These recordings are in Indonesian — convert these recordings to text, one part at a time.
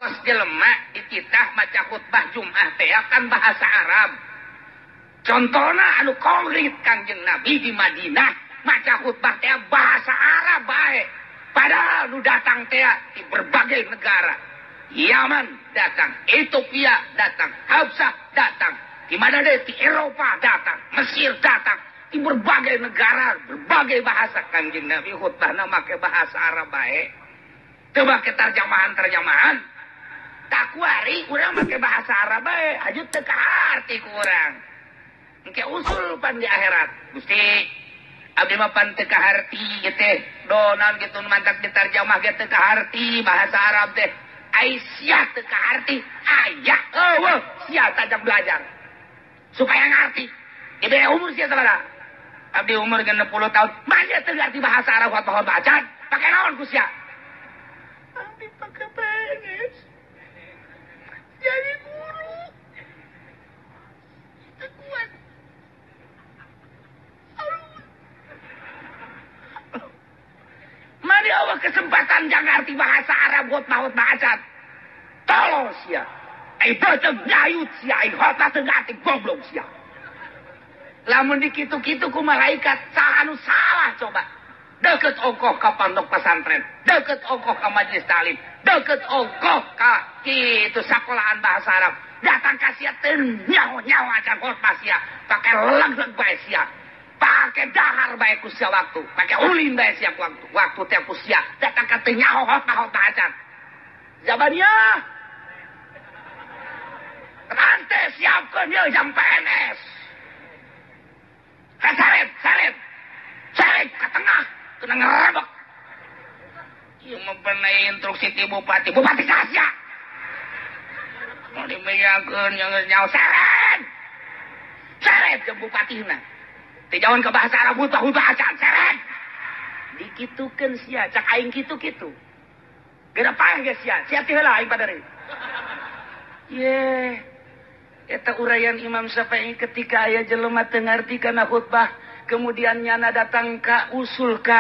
kos jelema dititah maca khutbah Jumat teh kan bahasa Arab. Contohna anu konkret Kangjeng Nabi di Madinah maca khutbah teh bahasa Arab bae. Padahal nu datang teh di berbagai negara. Yaman datang, Ethiopia datang, Habsah datang, di mana deh di Eropa datang, Mesir datang, di berbagai negara, berbagai bahasa Kangjeng Nabi khutbahna make bahasa Arab bae. Teu make terjemahan. Tak kuari urang make bahasa Arab bae, aju teu kaharti ku urang. Engke usul pan di akhirat. Gusti, abdi mah pan teu kaharti teh. Donan gitu mantak ditarjamah ge teu kaharti bahasa Arab teh. Ai sia teu kaharti, aya eueuh sia tajak belajar. Supaya ngarti. Ibe umur sia sabaraha? Abdi umur 60 tahun, manja teu ngarti bahasa Arab wat bacaan. Pake naon ku sia? Abdi pake PNS. Jadi guru. Teu kuat. Mari awak kesempatan jangan ngerti bahasa Arab buat bacaan. Tolong sia. Ai beuteung nyayut sia, ai hotna teu ngarti goblok sia. Lamun dikitu-kitu ku malaikat, saha anu salah coba. Deket ongkoh ka pondok pesantren, deket ongkoh ka majelis talim, deket ongkoh ka kitu sakolahan bahasa Arab. Datang ka sia teu nyaho-nyaho acan khotbah sia, pake leleg bae sia. Pake dahar bae ku sia waktu, pake ulin bae sia waktu teh ku sia. Datang ka teu nyaho khotbah acan. Zabania. Rante siapkeun ye jam PNS. Salib ke tengah, kena ngerebek. Ieu mah pernah instruksi ti bupati sasia. Mau dimeyakeun nyaho seret jeung bupatina. Teh jawan ke bahasa Arab hutbah acan seret. Dikitukeun sia, cak aing kitu-kitu. Geura paeh ge sia ti heula aing padari. Eta uraian Imam Syafi'i ketika aya jelema teu ngarti kana khutbah, kemudian nyana datang ka usul ka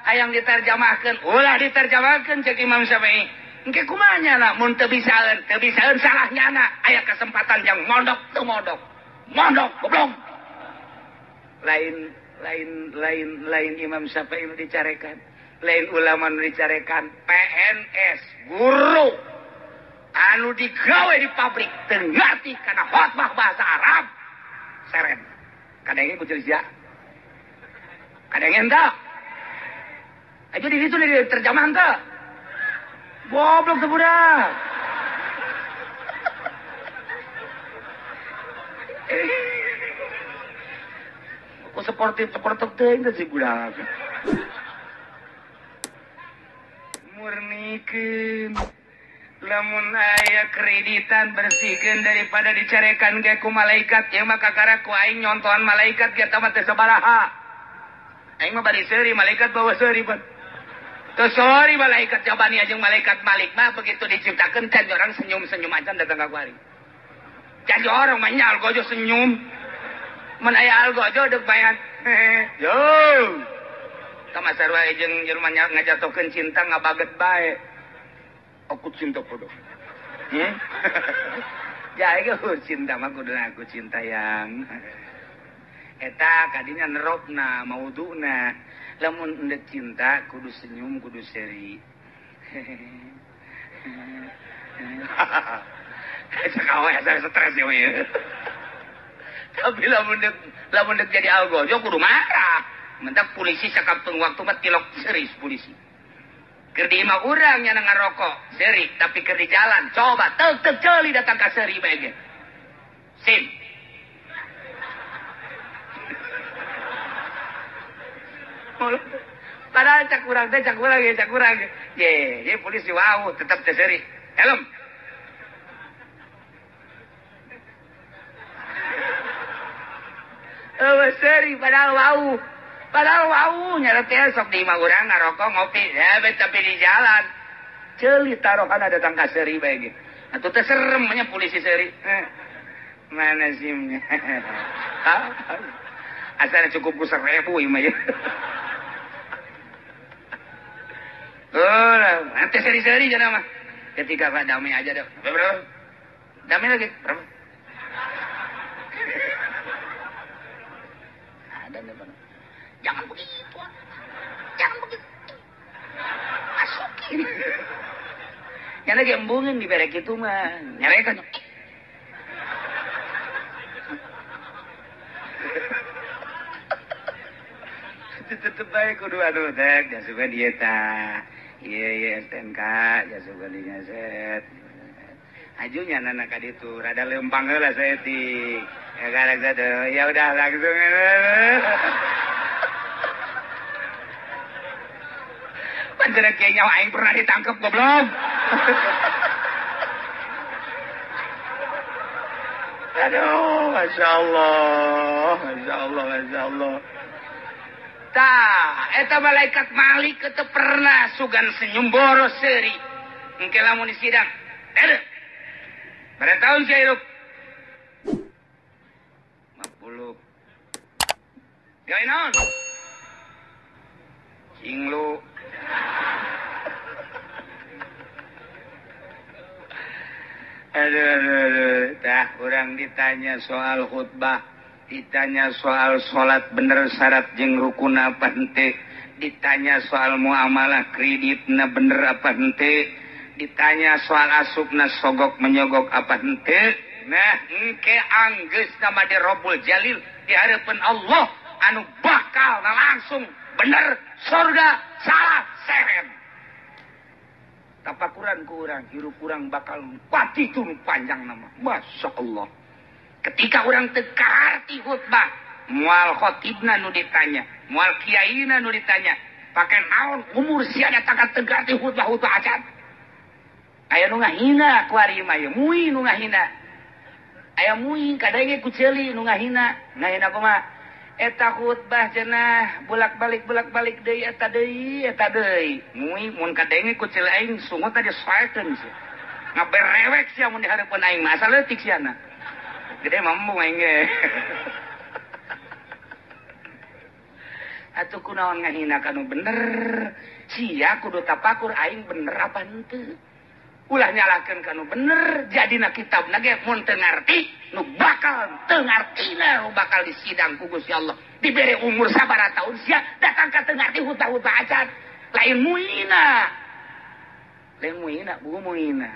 hayang diterjemahkeun, ulah diterjemahkeun cek Imam Syafi'i. Engke kumaha nyana mun teu bisaeun salah nyana, aya kesempatan yang mondok teu mondok goblok. Lain Imam Syafi'i nu dicarekan, lain ulama nu dicarekan, PNS guru anu digawe di pabrik teu ngarti kana khotbah bahasa Arab seret. Kadenge ku sia. Kadenge henteu. Aja di situ di terjemahan teh. Goblok teh budak. Ku sportif teuing teh si budak. Murnikeun. Lamun aya kreditan bersihkeun daripada dicarekan ge ku malaikat, ya maka kakara ku aing nyontohan malaikat ge teh teu sabaraha. Aing mah bari seuri malaikat bawa seuri ban. Teu seuri malaikat jabani jeung malaikat Malik mah begitu diciptakeun can orang senyum-senyum acan datang ka kuari. Can orang mah nya algojo senyum. Mun aya algojo deuk bayan. Yo. Tama sarua jeung jelema ngajatokeun cinta ngabaget bae. Aku cinta pada. Jadi aku cinta mah kudu aku cinta yang eta kadinya nerokna mauduna. Lamun endek cinta kudu senyum kudu seri. Sakawe asa stres ya we. Tapi lamun dek jadi algojo kudu marah. Mentak polisi sakaptung waktu mah tilok serius polisi. Keur di imah urang nya ngarokok seri, tapi keur di jalan coba teuk ceuli datang ka seri bae ge. Sim. Padahal cak urang. Ye polisi wau tetep teh seri. Helm. Seri padahal wau nyara teh sok di imah urang ngarokok ngopi tapi di jalan ceuli tarohana datang ka seuri bae ge. Atuh teh serem nya polisi seuri. Mana simnya? Asal cukup ku 1000 ieu mah ya. Nanti seri-seri jangan mah. Ketika Pak damai aja deh. Berapa? Damai lagi. Berapa? Ada nih, Pak. Jangan begitu. Jangan begitu. Masukin. Yang lagi embungin di berek itu mah. Nyerekan. Tetep baik kudu anu dek. Ya suka dieta. Iya STNK. Ya suka dinyaset. Ajunya anak kaditu. Rada lempang lah saya ti. Ya kadang satu. Ya udah langsung. Panjang kayaknya aing pernah ditangkap goblok. Aduh, Masya Allah. Masya Allah, Masya Allah. Tah, eta malaikat Malik itu pernah sugan senyum boros seri. Engke lamun di sidang. Pada tahun saya hidup. 50. Gawe naon? Cinglu. Aduh. Tah, orang ditanya soal khutbah, ditanya soal sholat bener syarat jeung rukun apa henteu, ditanya soal muamalah kreditna bener apa henteu, ditanya soal asupna sogok menyogok apa henteu. Nah, engke anggeus nama di Rabbul Jalil di hadapan Allah anu bakal langsung bener surga salah seren. Tapakuran ku urang, hirup urang bakal pati tunu panjang nama. Masya Allah. Ketika orang teka arti khutbah, mual khotibna nu ditanya, mual kiaina nu ditanya, pakai naon umur siada takat teka arti khutbah acan. Aya nu ngahina ku ari mah, mui nu ngahina. Aya mui kadenge ku ceuli nu ngahina. Ngahina kumaha? Eta khutbah cenah bolak-balik deui eta deui. Mui mun kadenge ku ceuli aing sungut tadi saekeun sih. Ngaberewek sia mun di hareupeun aing mah asal leutik siana. Gede mampu aing ge. Atuh kunaon ngahina kanu bener. Sia kudu tapakur aing bener apa henteu. Ulah nyalakeun kanu bener, jadina kitabna ge mun teu ngarti, nu bakal teu ngartina, nu bakal disidang ku Gusti Allah. Dibere umur sabaraha taun sia datang ka teu ngarti hutbah acan. Lain muina, buku muina.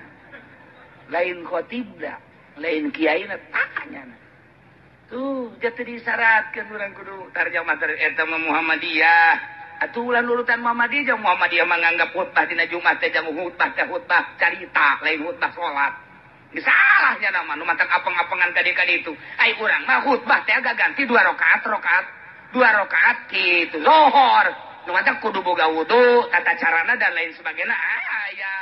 Lain khotibna, lain kiaina tanyana. Tuh, jatuh disyaratkeun urang kudu tarjamah eta mah Muhammadiyah. Atuh ulah nurutan Muhammadiyah jeung Muhammadiyah menganggap khutbah dina Jumat teh jamu khutbah carita lain khutbah salat. Salahnya nama nu mantang apeng-apengan ka ditu. Ai urang mah khutbah teh ganti 2 rakaat. 2 rakaat kitu. Zuhur. Nu mantang kudu boga wudu, tata carana dan lain sebagainya. Aya